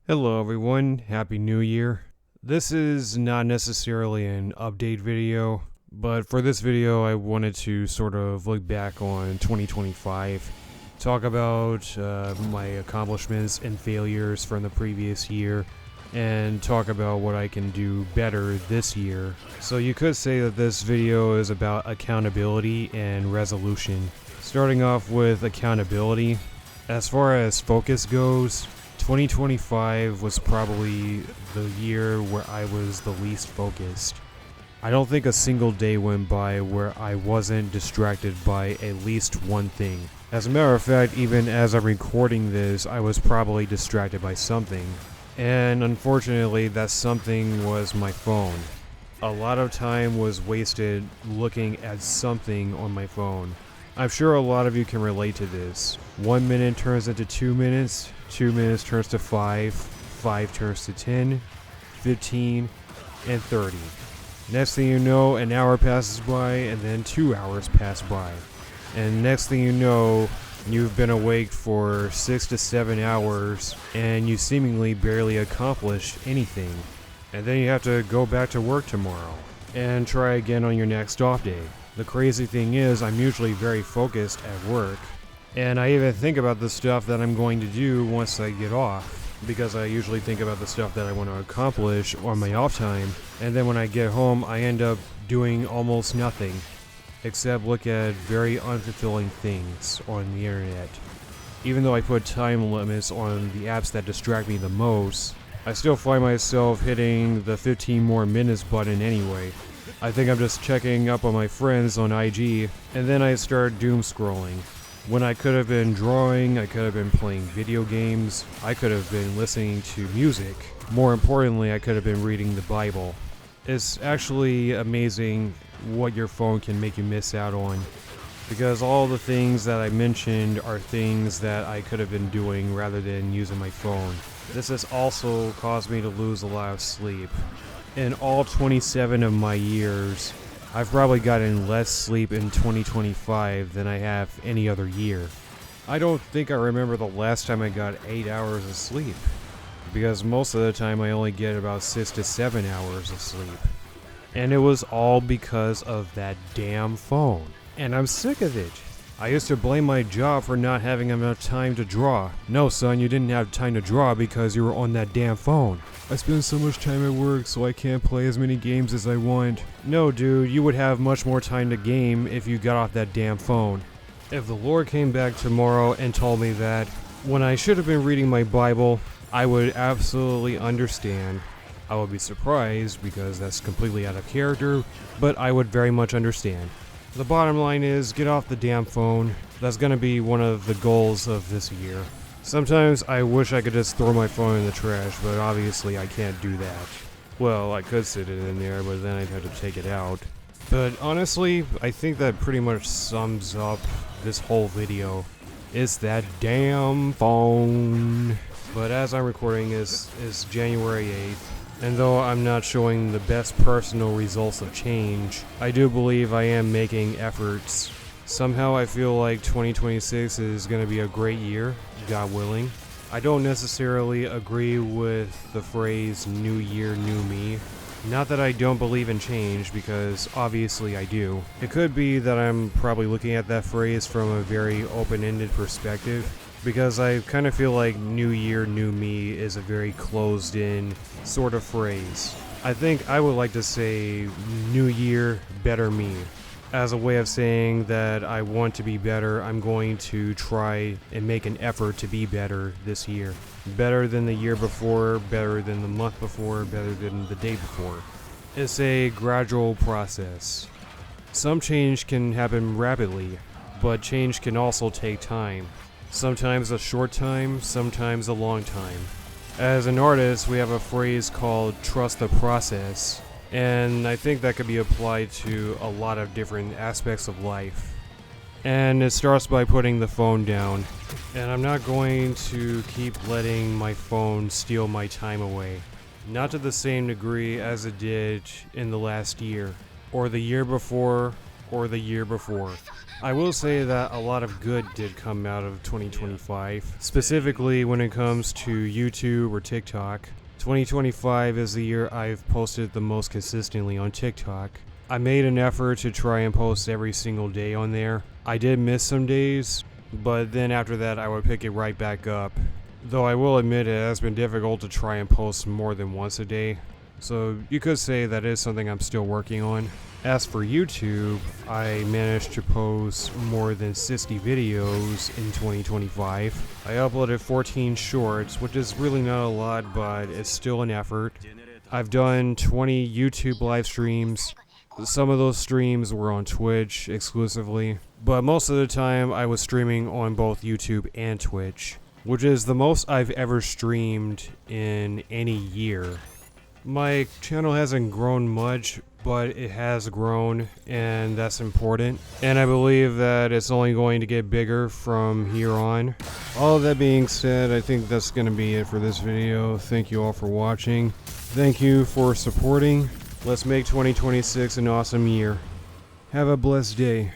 Hello everyone, Happy New Year. This is not necessarily an update video, but for this video I wanted to sort of look back on 2025, talk about my accomplishments and failures from the previous year, and talk about what I can do better this year. So you could say that this video is about accountability and resolution. Starting off with accountability, as far as focus goes, 2025 was probably the year where I was the least focused. I don't think a single day went by where I wasn't distracted by at least one thing. As a matter of fact, even as I'm recording this, I was probably distracted by something. And unfortunately, that something was my phone. A lot of time was wasted looking at something on my phone. I'm sure a lot of you can relate to this. 1 minute turns into 2 minutes, 2 minutes turns to 5, 5 turns to 10, 15, and 30. Next thing you know, an hour passes by, and then 2 hours pass by. And next thing you know, you've been awake for 6 to 7 hours, and you seemingly barely accomplished anything. And then you have to go back to work tomorrow, and try again on your next off day. The crazy thing is, I'm usually very focused at work, and I even think about the stuff that I'm going to do once I get off, because I usually think about the stuff that I want to accomplish on my off time, and then when I get home, I end up doing almost nothing, except look at very unfulfilling things on the internet. Even though I put time limits on the apps that distract me the most, I still find myself hitting the 15 more minutes button anyway. I think I'm just checking up on my friends on IG, and then I start doom scrolling. When I could have been drawing, I could have been playing video games, I could have been listening to music. More importantly, I could have been reading the Bible. It's actually amazing what your phone can make you miss out on, because all the things that I mentioned are things that I could have been doing rather than using my phone. This has also caused me to lose a lot of sleep. In all 27 of my years, I've probably gotten less sleep in 2025 than I have any other year. I don't think I remember the last time I got 8 hours of sleep, because most of the time I only get about 6 to 7 hours of sleep. And it was all because of that damn phone. And I'm sick of it. I used to blame my job for not having enough time to draw. No, son, you didn't have time to draw because you were on that damn phone. I spend so much time at work, so I can't play as many games as I want. No, dude, you would have much more time to game if you got off that damn phone. If the Lord came back tomorrow and told me that, when I should have been reading my Bible, I would absolutely understand. I would be surprised because that's completely out of character, but I would very much understand. The bottom line is, get off the damn phone. That's gonna be one of the goals of this year. Sometimes I wish I could just throw my phone in the trash, but obviously I can't do that. Well, I could sit it in there, but then I'd have to take it out. But honestly, I think that pretty much sums up this whole video. It's that damn phone. But as I'm recording, it's January 8th. And though I'm not showing the best personal results of change, I do believe I am making efforts. Somehow I feel like 2026 is going to be a great year, God willing. I don't necessarily agree with the phrase new year, new me. Not that I don't believe in change, because obviously I do. It could be that I'm probably looking at that phrase from a very open-ended perspective, because I kind of feel like new year, new me is a very closed-in sort of phrase. I think I would like to say new year, better me. As a way of saying that I want to be better, I'm going to try and make an effort to be better this year. Better than the year before, better than the month before, better than the day before. It's a gradual process. Some change can happen rapidly, but change can also take time. Sometimes a short time, sometimes a long time. As an artist, we have a phrase called trust the process, and I think that could be applied to a lot of different aspects of life. And it starts by putting the phone down. And I'm not going to keep letting my phone steal my time away. Not to the same degree as it did in the last year, or the year before, or the year before. I will say that a lot of good did come out of 2025, specifically when it comes to YouTube or TikTok. 2025 is the year I've posted the most consistently on TikTok. I made an effort to try and post every single day on there. I did miss some days, but then after that I would pick it right back up. Though I will admit it has been difficult to try and post more than once a day. So you could say that is something I'm still working on. As for YouTube, I managed to post more than 60 videos in 2025. I uploaded 14 shorts, which is really not a lot, but it's still an effort. I've done 20 YouTube live streams. Some of those streams were on Twitch exclusively, but most of the time I was streaming on both YouTube and Twitch, which is the most I've ever streamed in any year. My channel hasn't grown much, but it has grown, and that's important. And I believe that it's only going to get bigger from here on. All of that being said, I think that's going to be it for this video. Thank you all for watching. Thank you for supporting. Let's make 2026 an awesome year. Have a blessed day.